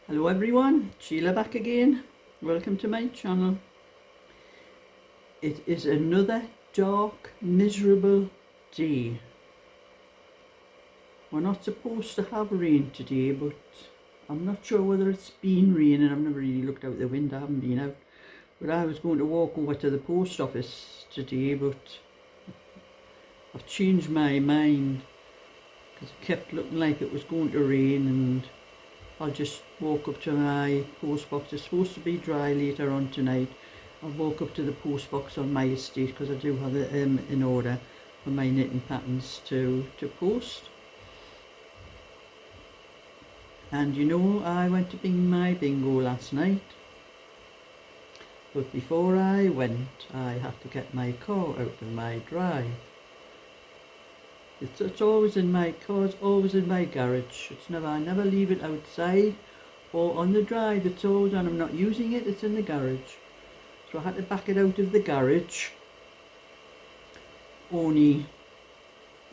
Hello everyone, Sheila back again. Welcome to my channel. It is another dark, miserable day. We're not supposed to have rain today, but I'm not sure whether it's been raining. I've never really looked out the window, I haven't been out. But I was going to walk over to the post office today, but I've changed my mind because it kept looking like it was going to rain, and I'll just walk up to my post box. It's supposed to be dry later on tonight. I'll walk up to the post box on my estate because I do have it in order for my knitting patterns to post. And you know, I went to my bingo last night. But before I went, I had to get my car out of my drive. It's always in my car, it's always in my garage. I never leave it outside or on the drive. It's always, and I'm not using it, it's in the garage. So I had to back it out of the garage. Only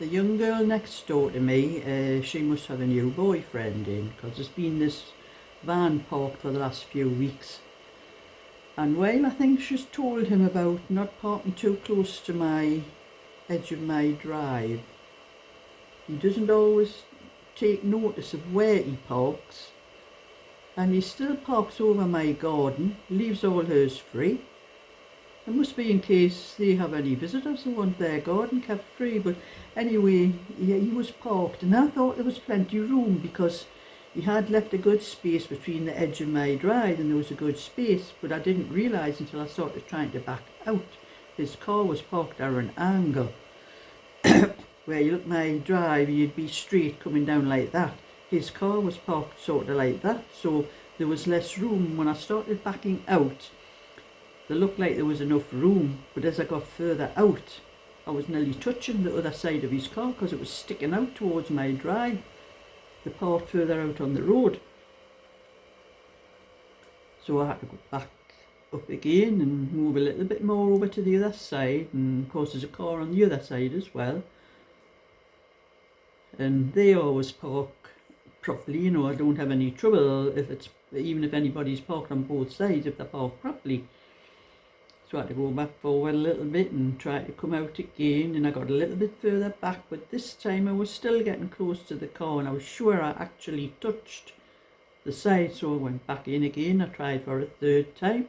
the young girl next door to me, she must have a new boyfriend in, because there's been this van parked for the last few weeks. And while I think she's told him about not parking too close to my edge of my drive, he doesn't always take notice of where he parks, and he still parks over my garden, leaves all hers free. It must be in case they have any visitors who want their garden kept free. But anyway, he was parked, and I thought there was plenty of room because he had left a good space between the edge of my drive, and there was a good space. But I didn't realise until I started trying to back out. His car was parked at an angle. Where you look at my drive, you'd be straight coming down like that. His car was parked sort of like that, so there was less room. When I started backing out, it looked like there was enough room, but as I got further out, I was nearly touching the other side of his car because it was sticking out towards my drive, the part further out on the road. So I had to go back up again and move a little bit more over to the other side, and of course there's a car on the other side as well. And they always park properly, you know. I don't have any trouble even if anybody's parked on both sides, if they're parked properly. So I had to go back forward a little bit and try to come out again, and I got a little bit further back, but this time I was still getting close to the car, and I was sure I actually touched the side. So I went back in again. I tried for a third time.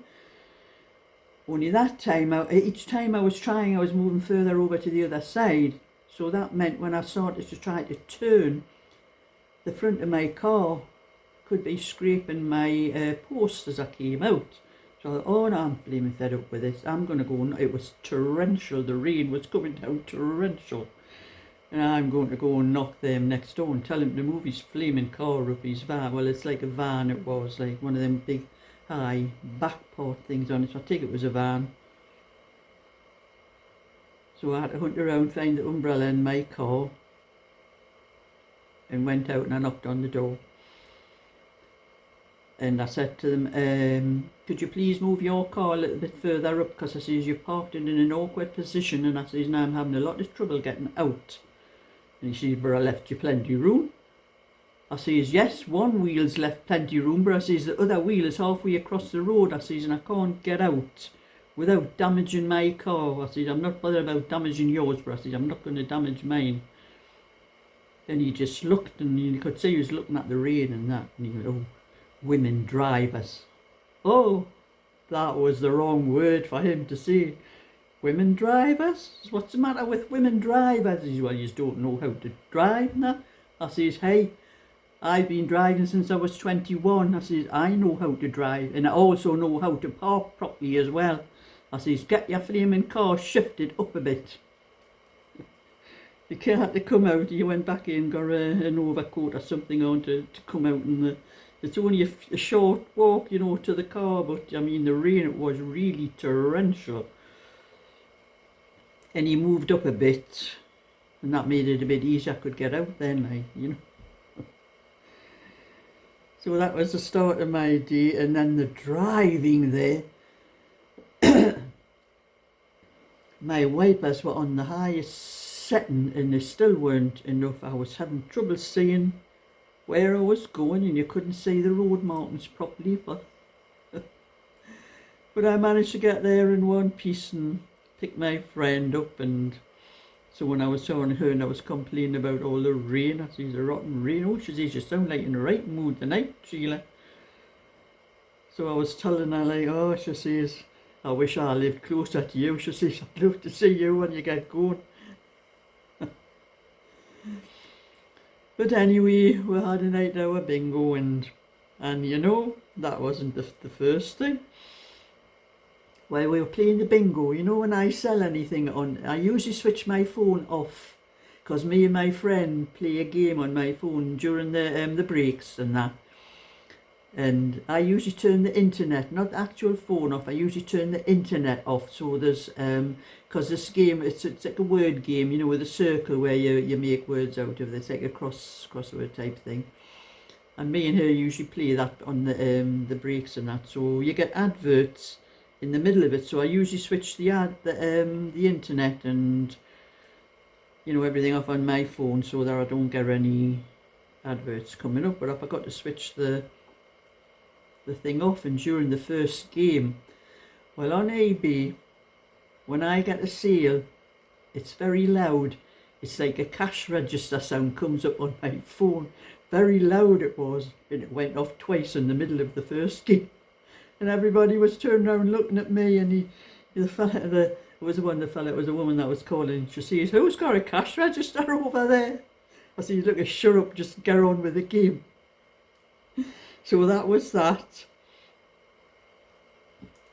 Only that time, each time I was trying, I was moving further over to the other side. So that meant when I started to try to turn, the front of my car could be scraping my post as I came out. So I thought, oh no, I'm blaming fed up with this. I'm going to go. It was torrential. The rain was coming down torrential. And I'm going to go and knock them next door and tell him to move his flaming car up his van. Well, it's like a van. It was like one of them big high back part things on it. So I think it was a van. So I had to hunt around, find the umbrella in my car, and went out and I knocked on the door. And I said to them, could you please move your car a little bit further up, because I says you've parked it in an awkward position, and I says now I'm having a lot of trouble getting out. And he says, but I left you plenty of room. I says, yes, one wheel's left plenty of room, but I says the other wheel is halfway across the road. I says, and I can't get out without damaging my car. I said, I'm not bothered about damaging yours, but I said, I'm not going to damage mine. Then he just looked, and you could see he was looking at the rain and that, and he went, oh, women drivers. Oh, that was the wrong word for him to say. Women drivers? What's the matter with women drivers? He says, well, you just don't know how to drive now. I says, hey, I've been driving since I was 21. I says, I know how to drive, and I also know how to park properly as well. I says, get your flaming car shifted up a bit. The car had to come out. He went back in, got an overcoat or something on to come out, and it's only a short walk, you know, to the car, but I mean the rain, it was really torrential. And he moved up a bit, and that made it a bit easier. I could get out then, you know. So that was the start of my day, and then the driving there. My wipers were on the highest setting, and they still weren't enough. I was having trouble seeing where I was going, and you couldn't see the road markings properly, but I managed to get there in one piece and pick my friend up. And so when I was telling her and I was complaining about all the rain, I said, the rotten rain. Oh, she says, you sound like in the right mood tonight, Sheila. So I was telling her, like, oh, she says, I wish I lived closer to you. She says, I'd love to see you when you get going. But anyway, we had a night hour bingo, and you know, that wasn't the first thing. While we were playing the bingo, you know, when I sell anything on, I usually switch my phone off, because me and my friend play a game on my phone during the breaks and that. And I usually turn the internet, not the actual phone off, I usually turn the internet off. So there's, because this game, it's like a word game, you know, with a circle where you make words out of it. It's like a crossword type thing. And me and her usually play that on the breaks and that. So you get adverts in the middle of it. So I usually switch the internet and, you know, everything off on my phone so that I don't get any adverts coming up. But I forgot to switch the thing off, and during the first game, well, on eBay, when I get a sale, it's very loud. It's like a cash register sound comes up on my phone. Very loud it was, and it went off twice in the middle of the first game. And everybody was turning around looking at me, and the fella, it was a woman that was calling. She says, who's got a cash register over there? I said, look, shut up, just get on with the game. So that was that.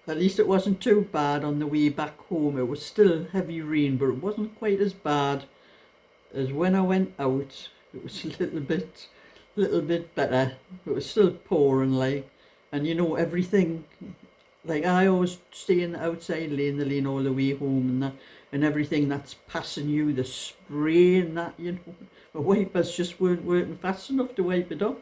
At least it wasn't too bad on the way back home. It was still heavy rain, but it wasn't quite as bad as when I went out. It was a little bit better. It was still pouring, like, and you know, everything, like, I always stay in the outside lane, the lane all the way home, and that, and everything that's passing you, the spray and that, you know, the wipers just weren't working fast enough to wipe it up.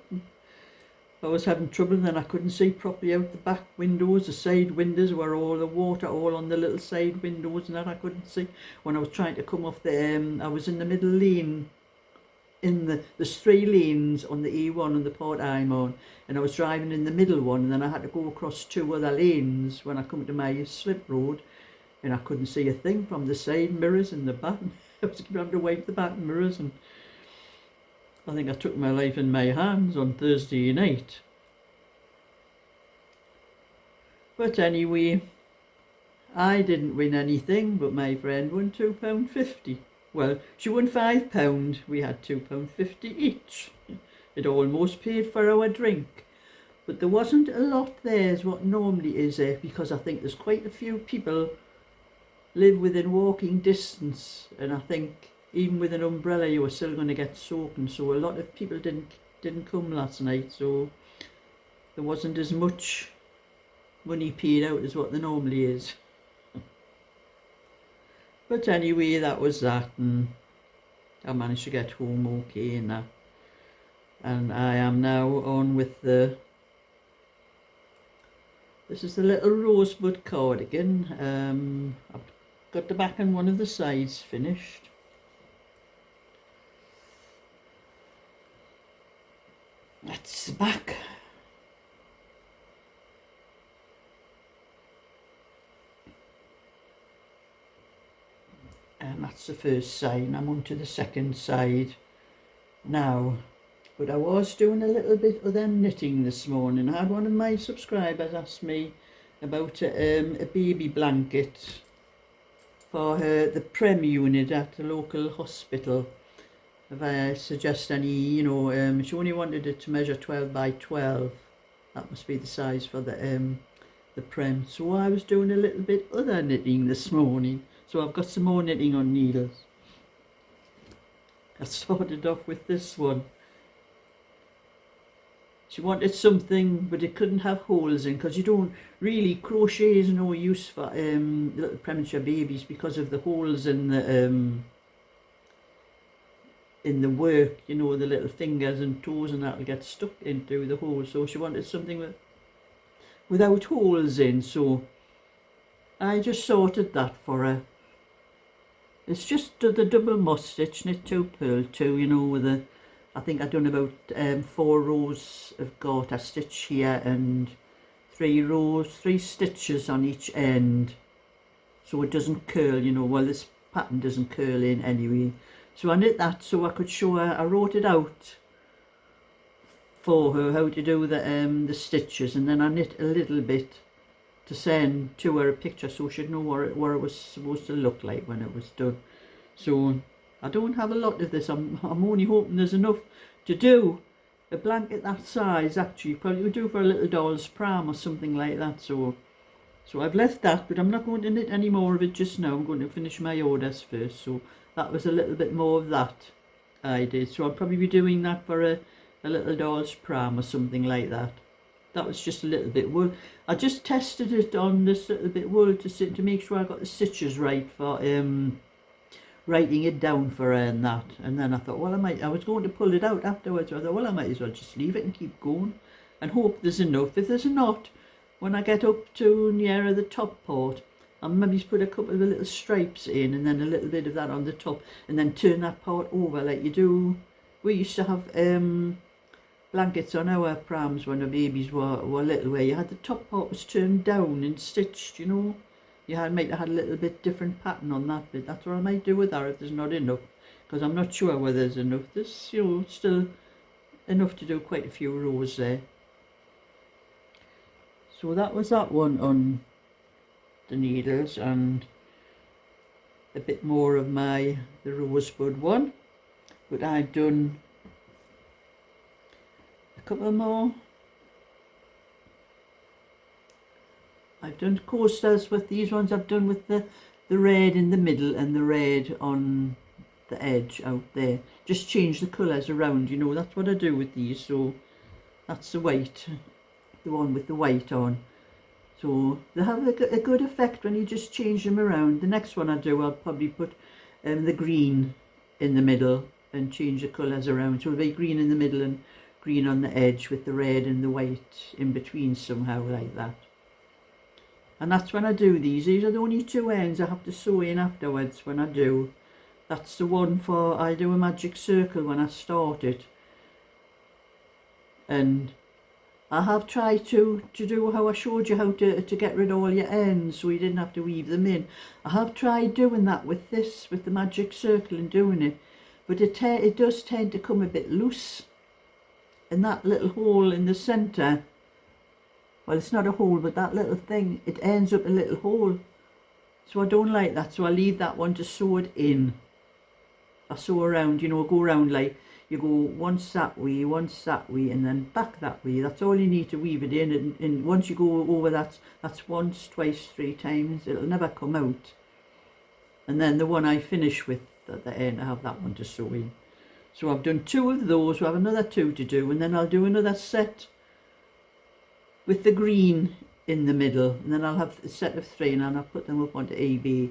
I was having trouble, and then I couldn't see properly out the back windows. The side windows were all the water all on the little side windows, and that I couldn't see. When I was trying to come off the I was in the middle lane, there's 3 lanes on the A1 on the part I'm on, and I was driving in the middle one, and then I had to go across 2 other lanes when I come to my slip road, and I couldn't see a thing from the side mirrors and the back. I was having to wipe the back mirrors, and I think I took my life in my hands on Thursday night. But anyway, I didn't win anything, but my friend won £2.50. Well, she won £5. We had £2.50 each. It almost paid for our drink. But there wasn't a lot there as what normally is there, because I think there's quite a few people live within walking distance, and I think even with an umbrella you were still going to get soaking, so a lot of people didn't come last night, so there wasn't as much money paid out as what there normally is. But anyway, that was that, and I managed to get home okay and that, and I am now on with this is the little rosebud cardigan. I've got the back and one of the sides finished. That's the back. And that's the first side, and I'm on to the second side now. But I was doing a little bit of them knitting this morning. I had one of my subscribers ask me about a baby blanket for the Prem unit at the local hospital. If I suggest any, you know, she only wanted it to measure 12 by 12. That must be the size for the Prem. So I was doing a little bit other knitting this morning. So I've got some more knitting on needles. I started off with this one. She wanted something, but it couldn't have holes in, because you don't really, crochet is no use for little premature babies because of the holes in the work, you know, the little fingers and toes and that will get stuck into the hole. So she wanted something without holes in, so I just sorted that for her. It's just the double moss stitch, knit 2, purl 2, you know, with I think I've done about 4 rows of garter stitch here and 3 stitches on each end, so it doesn't curl, you know. Well, this pattern doesn't curl in anyway. So I knit that so I could show her. I wrote it out for her how to do the stitches, and then I knit a little bit to send to her a picture so she'd know what it was supposed to look like when it was done. So I don't have a lot of this. I'm only hoping there's enough to do a blanket that size. Actually, probably would do for a little doll's pram or something like that. So I've left that, but I'm not going to knit any more of it just now. I'm going to finish my orders first. So that was a little bit more of that I did. So I'll probably be doing that for a little doll's pram or something like that. That was just a little bit wool. I just tested it on this little bit wool to make sure I got the stitches right for writing it down for her and that. And then I thought, well, I was going to pull it out afterwards. So I thought, well, I might as well just leave it and keep going and hope there's enough. If there's not, when I get up to nearer the top part, I'll maybe put a couple of little stripes in and then a little bit of that on the top, and then turn that part over like you do. We used to have blankets on our prams when the babies were little, where you had the top part was turned down and stitched, you know. You might have had a little bit different pattern on that bit. That's what I might do with that if there's not enough, because I'm not sure whether there's enough. There's, you know, still enough to do quite a few rows there. So that was that one on the needles, and a bit more of the rosebud one. But I'd done a couple more. I've done coasters with these ones. I've done with the red in the middle and the red on the edge out there. Just change the colours around, you know. That's what I do with these. So that's the white, the one with the white on. So they have a good effect when you just change them around. The next one I do, I'll probably put the green in the middle and change the colours around. So it'll be green in the middle and green on the edge with the red and the white in between somehow like that. And that's when I do these. These are the only 2 ends I have to sew in afterwards when I do. That's the one for, I do a magic circle when I start it. And I have tried to do how I showed you how to get rid of all your ends so you didn't have to weave them in. I have tried doing that with this, with the magic circle and doing it. But it does tend to come a bit loose. And that little hole in the centre, well, it's not a hole, but that little thing, it ends up a little hole. So I don't like that, so I leave that one to sew it in. I sew around, you know, go around like, you go once that way, and then back that way. That's all you need to weave it in. And once you go over that, that's once, twice, 3 times. It'll never come out. And then the one I finish with at the end, I have that one to sew in. So I've done 2 of those. We have another 2 to do, and then I'll do another set with the green in the middle, and then I'll have a set of 3, and I'll put them up onto eBay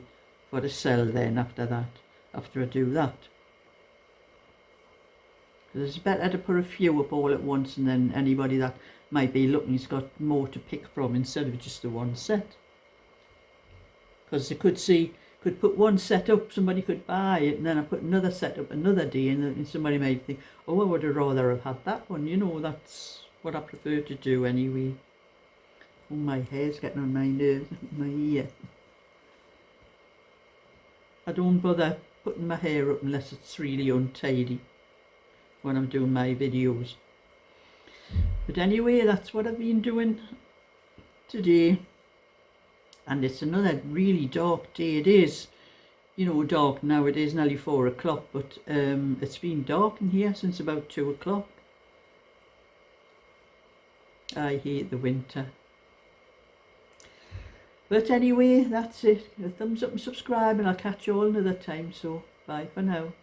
for the sell then after that, after I do that. It's better to put a few up all at once, and then anybody that might be looking's got more to pick from instead of just the one set. Because they could put one set up, somebody could buy it, and then I put another set up another day, and somebody might think, oh, I would have rather have had that one, you know. That's what I prefer to do anyway. Oh, my hair's getting on my nerves, my ear. I don't bother putting my hair up unless it's really untidy when I'm doing my videos. But anyway, that's what I've been doing today. And it's another really dark day. It is, you know, dark now. It is nearly 4 o'clock, but it's been dark in here since about 2 o'clock. I hate the winter. But anyway, that's it. A thumbs up and subscribe, and I'll catch you all another time. So bye for now.